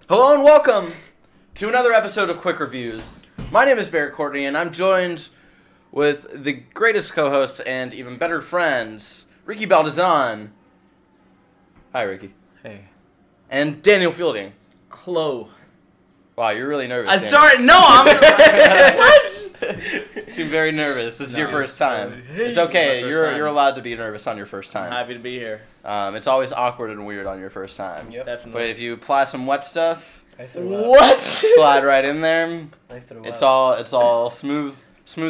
Hello and welcome to another episode of Quick Reviews. My name is Barrett Courtney, and I'm joined with the greatest co-hosts and even better friends, Ricky Baldazan. Hi, Ricky. Hey. And Daniel Fielding. Hello. Wow, you're really nervous. I'm sorry. No, I'm. What? You seem very nervous. This is your first time. It's okay. You're allowed to be nervous on your first time. I'm happy to be here. It's always awkward and weird on your first time. Yep. Definitely. But if you apply some wet stuff, What? slide right in there. It's up. all smooth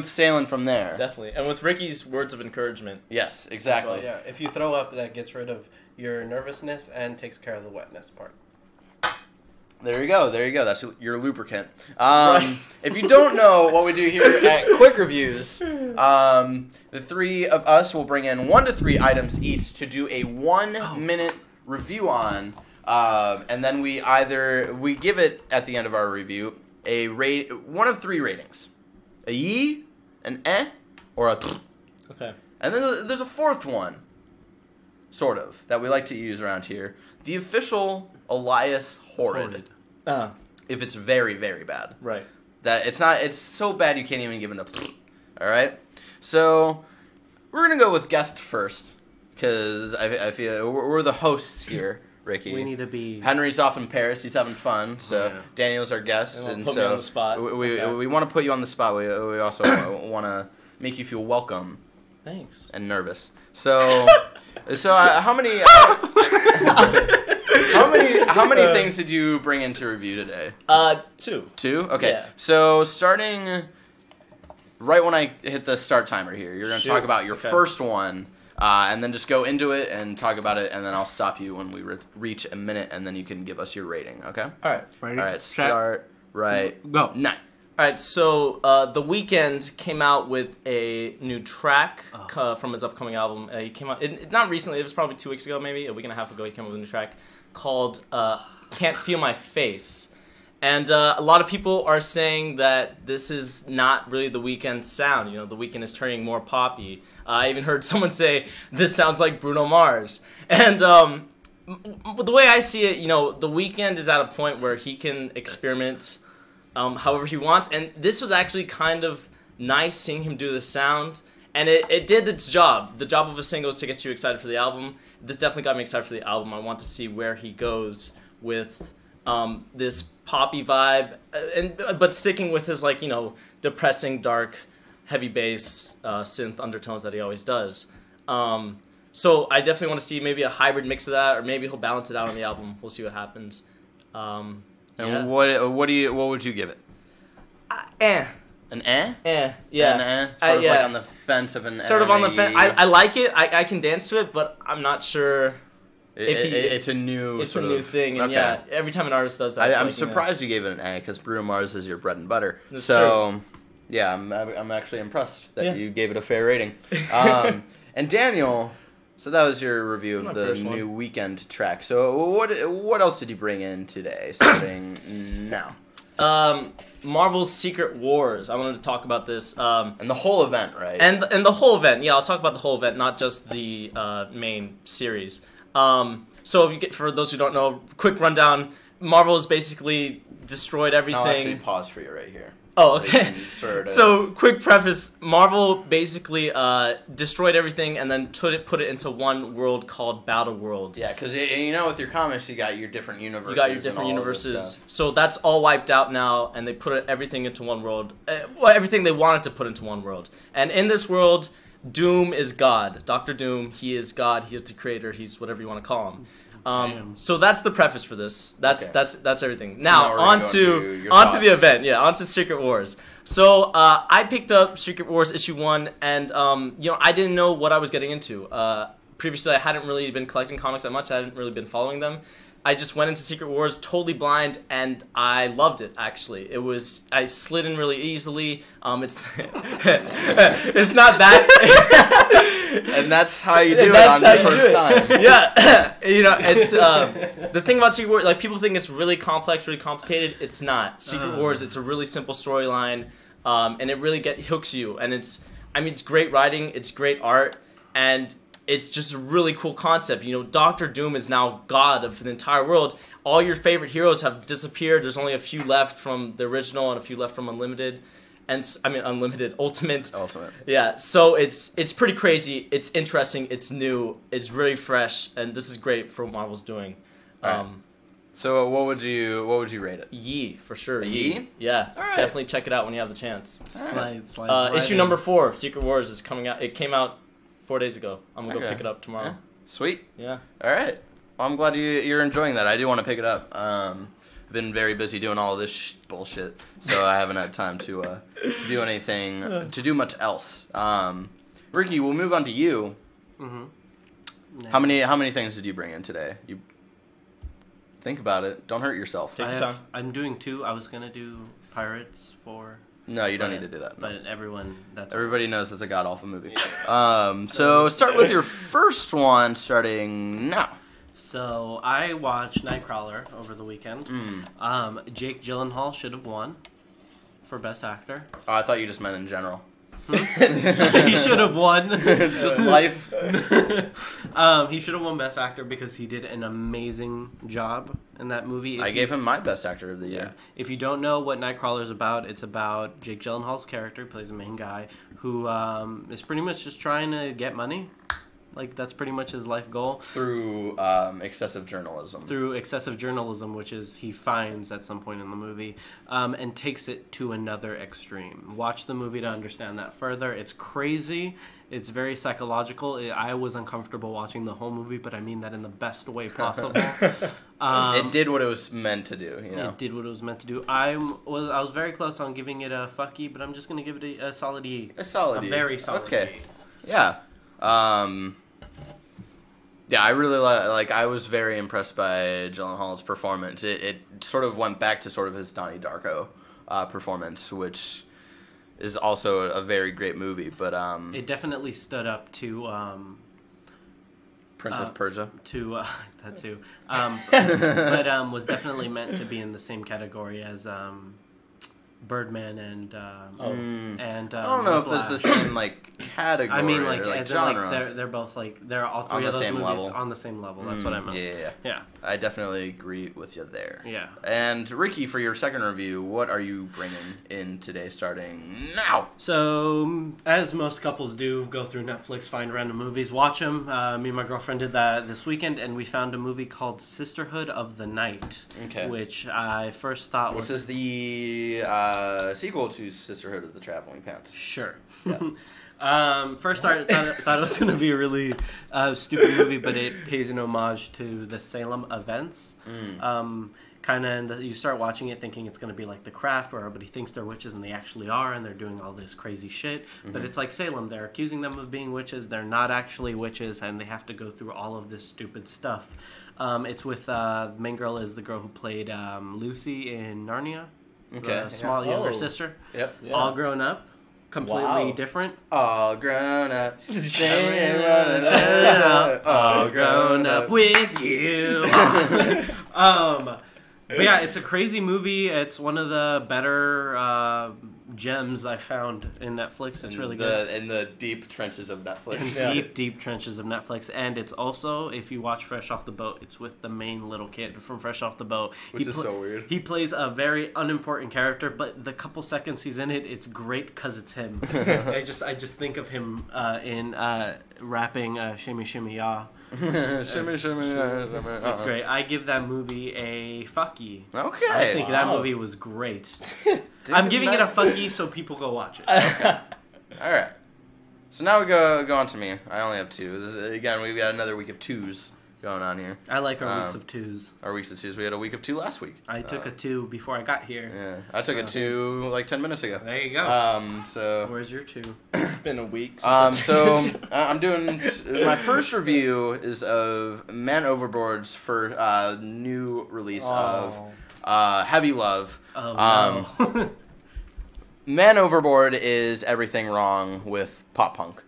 sailing from there. Definitely. And with Ricky's words of encouragement. Yes, exactly. Well, yeah, if you throw up, that gets rid of your nervousness and takes care of the wetness part. There you go. That's your lubricant. If you don't know what we do here at Quick Reviews, the three of us will bring in 1 to 3 items each to do a 1-minute review on, and then we give it at the end of our review one of 3 ratings: a yee, an eh, or a pfft. Okay. And then there's a fourth one, sort of, that we like to use around here: the official Elias Horrid. If it's very, very bad. Right. It's so bad you can't even give it a pfft. Alright? So, we're going to go with guest first, because I feel we're the hosts here, Ricky. We need to be... Henry's off in Paris. He's having fun, so Daniel's our guest. And so put me on the spot. We want to put you on the spot. We also want to make you feel welcome. Thanks. And nervous. So how many... How many things did you bring into review today? 2. 2? Okay. Yeah. So starting right when I hit the start timer here, you're going to talk about your first one, and then just go into it and talk about it, and then I'll stop you when we reach a minute, and then you can give us your rating. Okay. All right. Ready? All right. Start right. Go. Now. All right, so The Weeknd came out with a new track from his upcoming album. He came out, not recently, it was probably 2 weeks ago, maybe, a week and a half ago, he came out with a new track called Can't Feel My Face. And a lot of people are saying that this is not really The Weeknd's sound. You know, The Weeknd is turning more poppy. I even heard someone say, this sounds like Bruno Mars. And the way I see it, you know, The Weeknd is at a point where he can experiment however he wants, and this was actually kind of nice seeing him do the sound, and it did its job. The job of a single is to get you excited for the album. This definitely got me excited for the album. I want to see where he goes with this poppy vibe, but sticking with his, like, you know, depressing, dark, heavy bass synth undertones that he always does. So I definitely want to see maybe a hybrid mix of that, or maybe he'll balance it out on the album. We'll see what happens. And what would you give it? An eh? Yeah. An eh? Sort of like on the fence of an Sort of on the fence. I like it. I can dance to it, but I'm not sure it's a new thing. And yeah, every time an artist does that, I'm surprised you gave it an eh, because Bruno Mars is your bread and butter. That's so true. Yeah, I'm actually impressed that you gave it a fair rating. And Daniel, so that was your review of the new Weeknd track. So what else did you bring in today, starting now? Marvel's Secret Wars. I wanted to talk about this. And the whole event, right? And the whole event. Yeah, I'll talk about the whole event, not just the main series. So for those who don't know, quick rundown. Marvel has basically destroyed everything. I'll actually pause for you right here. Oh, okay. So, quick preface. Marvel basically destroyed everything and then put it into one world called Battle World. Yeah, because, you know, with your comics, you got your different universes. You got your different universes. So that's all wiped out now, and they put everything into one world. Everything they wanted to put into one world. And in this world, Doom is God. Dr. Doom, he is God. He is the creator. He's whatever you want to call him. So that's the preface for this. That's everything. Now on to the event. Yeah, on to Secret Wars. So I picked up Secret Wars issue 1, and you know, I didn't know what I was getting into. Previously, I hadn't really been collecting comics that much. I hadn't really been following them. I just went into Secret Wars totally blind, and I loved it. Actually, I slid in really easily. It's it's not that. And that's how you do it on your first time. Yeah, you know, it's the thing about Secret Wars. Like, people think it's really complex, really complicated. It's not. Secret Wars. It's a really simple storyline, and it really hooks you. And it's great writing. It's great art, and it's just a really cool concept. You know, Doctor Doom is now god of the entire world. All your favorite heroes have disappeared. There's only a few left from the original and a few left from Unlimited. Unlimited, Ultimate. Yeah, so it's pretty crazy. It's interesting. It's new. It's really fresh, and this is great for what Marvel's doing. Right. So what would you rate it? Yee, for sure. Yee? Yeah, All right. Definitely check it out when you have the chance. Slides Issue number 4 of Secret Wars is coming out. It came out 4 days ago. I'm gonna go pick it up tomorrow. Yeah. Sweet. Yeah. All right. Well, I'm glad you're enjoying that. I do want to pick it up. I've been very busy doing all of this bullshit, so I haven't had time to do anything, to do much else. Ricky, we'll move on to you. Mm-hmm. Yeah. How many things did you bring in today? You think about it. Don't hurt yourself. Take your time. I'm doing 2. I was gonna do Pirates 4. No, you don't need to do that. No. But Everybody knows it's a god-awful movie. So start with your first one, starting now. So I watched Nightcrawler over the weekend. Jake Gyllenhaal should have won for Best Actor. Oh, I thought you just meant in general. He should have won. Just life. He should have won Best Actor because he did an amazing job in that movie. I gave him my Best Actor of the year. If you don't know what Nightcrawler is about, it's about Jake Gyllenhaal's character, he plays a main guy, who is pretty much just trying to get money. Like, that's pretty much his life goal. Through excessive journalism. Through excessive journalism, which is he finds at some point in the movie, and takes it to another extreme. Watch the movie to understand that further. It's crazy. It's very psychological. I was uncomfortable watching the whole movie, but I mean that in the best way possible. It did what it was meant to do, you know? It did what it was meant to do. I was very close on giving it a fucky, but I'm just going to give it a solid E. A solid E. A very solid E. E. Yeah. Yeah, I really I was very impressed by Gyllenhaal's performance. It sort of went back to sort of his Donnie Darko performance, which is also a very great movie. But it definitely stood up to Prince of Persia. To that too, but was definitely meant to be in the same category as Birdman and I don't know if it's the same category. I mean, as genre. They're both they're all 3 of those movies on the same level. That's what I meant. Yeah. I definitely agree with you there. Yeah. And Ricky, for your second review, what are you bringing in today, starting now? So, as most couples do, go through Netflix, find random movies, watch them. Me and my girlfriend did that this weekend, and we found a movie called Sisterhood of the Night. Okay. Which I first thought was... This is the sequel to Sisterhood of the Traveling Pants. Sure. Yeah. First I thought it was going to be a really stupid movie, but it pays an homage to the Salem events. You start watching it thinking it's going to be like The Craft, where everybody thinks they're witches and they actually are, and they're doing all this crazy shit. But it's like Salem. They're accusing them of being witches. They're not actually witches, and they have to go through all of this stupid stuff. It's with the main girl is the girl who played Lucy in Narnia. Okay. The small younger sister. Yep. Yeah. All grown up. Completely different. All grown up. All grown up with you. But yeah, it's a crazy movie. It's one of the better gems I found in Netflix. It's really good. In the deep trenches of Netflix. Deep trenches of Netflix. And it's also, if you watch Fresh Off the Boat, it's with the main little kid from Fresh Off the Boat. Which is so weird. He plays a very unimportant character, but the couple seconds he's in it, it's great because it's him. I just think of him in rapping Shimmy Shimmy Ya. Shimmy Shimmy Ya. It's great. I give that movie a fucky. Okay. I think that movie was great. I'm giving it a fucky so people go watch it. Okay. All right. So now we go on to me. I only have 2. Again, we've got another week of 2s going on here. I like our weeks of 2s. Our weeks of 2s. We had a week of 2 last week. I took a 2 before I got here. Yeah, I took a 2 like 10 minutes ago. There you go. So where's your 2? It's been a week. So I'm doing my first review is of Man Overboard's for new release of Heavy Love. Oh no. Man Overboard is everything wrong with pop punk.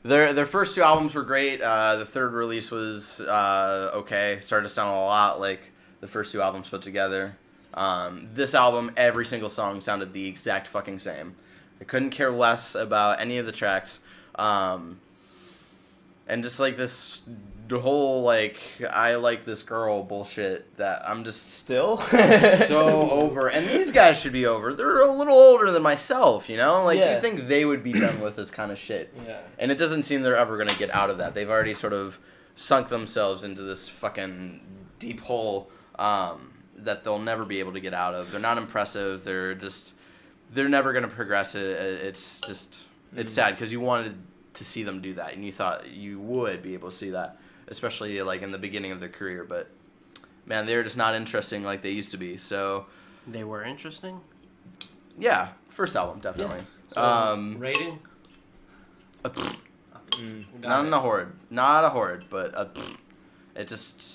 Their first 2 albums were great. The third release was okay. Started to sound a lot like the first 2 albums put together. This album, every single song sounded the exact fucking same. I couldn't care less about any of the tracks. and just like this whole like I like this girl bullshit that I'm just Still? so over. And these guys should be over. They're a little older than myself, you know? Like, Yeah. you think they would be done with this kind of shit. Yeah. And it doesn't seem they're ever going to get out of that. They've already sort of sunk themselves into this fucking deep hole that they'll never be able to get out of. They're not impressive. They're never going to progress. It's just, it's sad because you wanted to see them do that, and you thought you would be able to see that, especially like in the beginning of their career, but man, they're just not interesting like they used to be. So They were interesting. yeah, first album definitely. Rating? Not a horde, but it just.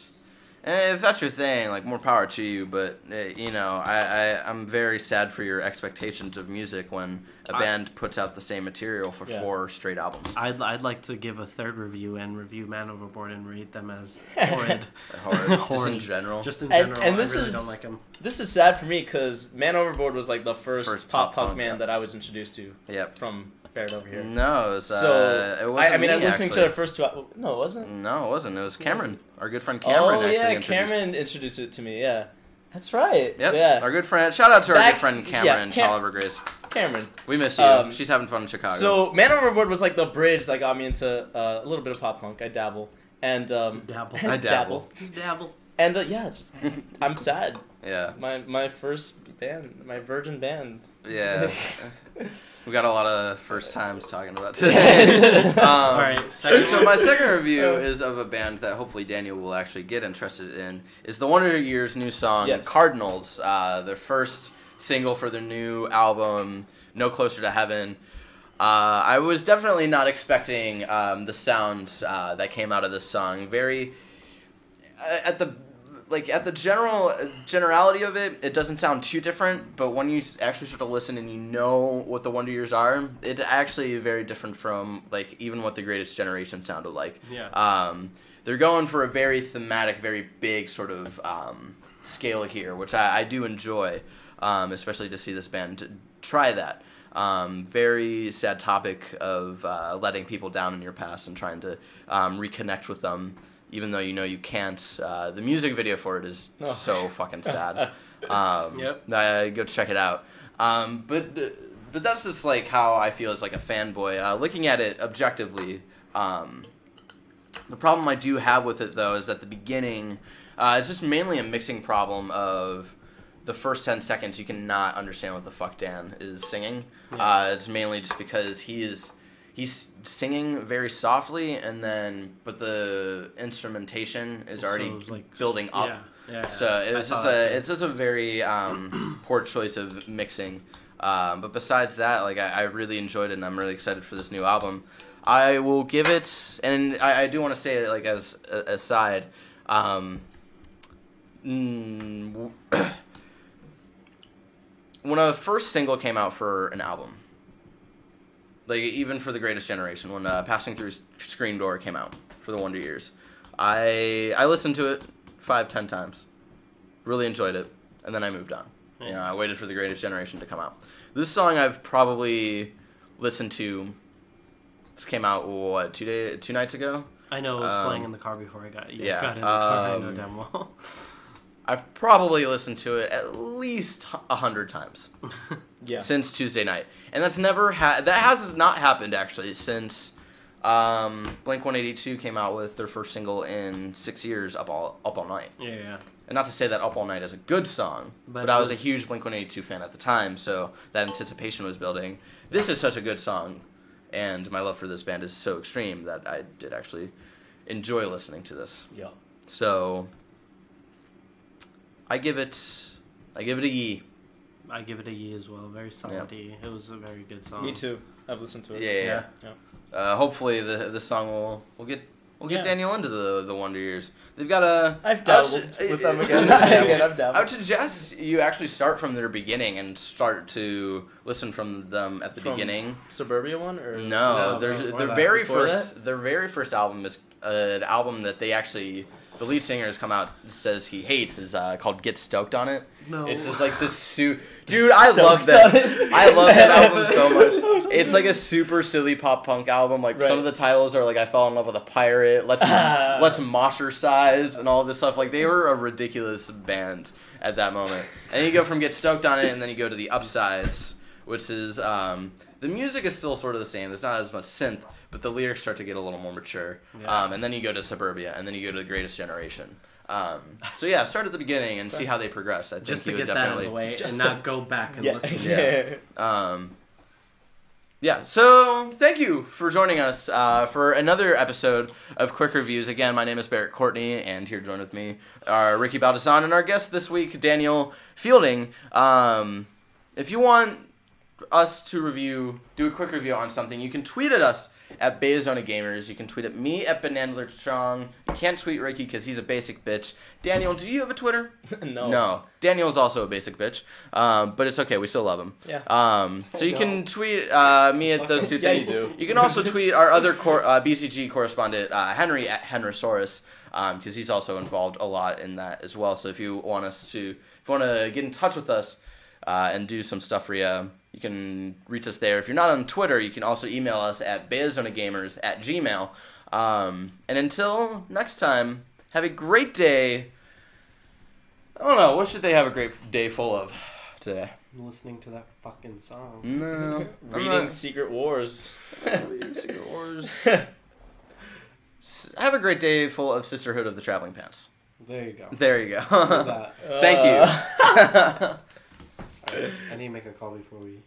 If that's your thing, like, more power to you, but, you know, I'm very sad for your expectations of music when a band puts out the same material for 4 straight albums. I'd like to give a third review and review Man Overboard and rate them as horrid. Just in general. Just in general, and this I really is, don't like them. This is sad for me because Man Overboard was like the first pop punk band that I was introduced to. Yep. From Barrett over here. No, it was, so it wasn't I mean, me, I'm listening actually. to their first 2. No, it wasn't. No, it wasn't. It was Cameron, our good friend Cameron. Oh yeah, introduced. Cameron introduced it to me. Yeah, that's right. Yep. Yeah. Our good friend. Shout out to our good friend Cameron Tolliver Grace. Cameron. We miss you. She's having fun in Chicago. So Man Overboard was like the bridge that got me into a little bit of pop punk. I dabble. And Dabble. I dabble. Dabble. And yeah, just I'm sad. Yeah. My first band, my virgin band. Yeah. We got a lot of first times talking about today. All right. So my second review is of a band that hopefully Daniel will actually get interested in. Is the Wonder Years' new song, Yes. Cardinals, their first single for their new album, No Closer to Heaven. I was definitely not expecting the sound that came out of this song. Very at the generality of it, it doesn't sound too different. But when you actually start to listen and you know what the Wonder Years are, it's actually very different from like even what the Greatest Generation sounded like. Yeah. They're going for a very thematic, very big sort of scale here, which I do enjoy, especially to see this band try that. Very sad topic of letting people down in your past and trying to reconnect with them, even though you know you can't. The music video for it is so fucking sad. Yep. Go check it out. But that's just like how I feel as like a fanboy. Looking at it objectively, the problem I do have with it though is at the beginning, it's just mainly a mixing problem of the first 10 seconds you cannot understand what the fuck Dan is singing. Yeah. It's mainly just because he's singing very softly, but the instrumentation is already like, building up. Yeah. So it's just a very poor choice of mixing. But besides that, like I really enjoyed it, and I'm really excited for this new album. I will give it, and I do want to say like as a aside. When a first single came out for an album, like even for the Greatest Generation, when Passing Through Screen Door came out for the Wonder Years, I listened to it 5-10 times, really enjoyed it, and then I moved on. Yeah. You know, I waited for the Greatest Generation to come out. This song I've probably listened to. This came out what 2 nights ago. I know it was playing in the car before I got in the yeah, car. I know damn well. I've probably listened to it at least 100 times. Yeah. Since Tuesday night, and that has not happened actually since Blink-182 came out with their first single in 6 years, Up All Night. Yeah. And not to say that Up All Night is a good song, but I was a huge Blink-182 fan at the time, so that anticipation was building. This is such a good song, and my love for this band is so extreme that I did actually enjoy listening to this. Yeah. So I give it a ye. I give it a ye as well. Very solid ye. It was a very good song. Me too. I've listened to it. Yeah. Hopefully the song will get Daniel into the Wonder Years. They've got I've dabbled with them again. I've dabbled. I would suggest you actually start from their beginning and start to listen from them at the beginning. Suburbia one or no, their very Before first album is an album that they actually the lead singer has come out and says he hates is called "Get Stoked on It." No. It's just like this dude. I love that. I love that album so much. It's like a super silly pop punk album. Like some of the titles are like "I Fell in Love with a Pirate," "Let's Mosh-er-cise," and all this stuff. Like they were a ridiculous band at that moment. And you go from "Get Stoked on It," and then you go to the Upsides, which is the music is still sort of the same. There's not as much synth, but the lyrics start to get a little more mature. Yeah. And then you go to Suburbia, and then you go to The Greatest Generation. So yeah, start at the beginning and see how they progress. I think just to you get would that definitely out of the way and not go back and listen. Yeah. So thank you for joining us for another episode of Quick Reviews. Again, my name is Barrett Courtney, and here joined with me are Ricky Baldasson and our guest this week, Daniel Fielding. If you want us to do a quick review on something, you can tweet at us at baiazonagamers. You can tweet at me at Banandlerstrong. You can't tweet Ricky because he's a basic bitch. Daniel, do you have a Twitter? No. Daniel's also a basic bitch, but it's okay. We still love him. Yeah. So you can tweet me at those two things. You do. You can also tweet our other BCG correspondent, Henry at Henrysaurus, because he's also involved a lot in that as well. So if you want to get in touch with us and do some stuff for you, you can reach us there. If you're not on Twitter, you can also email us at baiazonagamers@gmail.com. And until next time, have a great day. I don't know, what should they have a great day full of today? Listening to that fucking song. No. Reading Secret Wars. Reading Secret Wars. Have a great day full of Sisterhood of the Traveling Pants. There you go. There you go. That. Thank you. I need to make a call before we...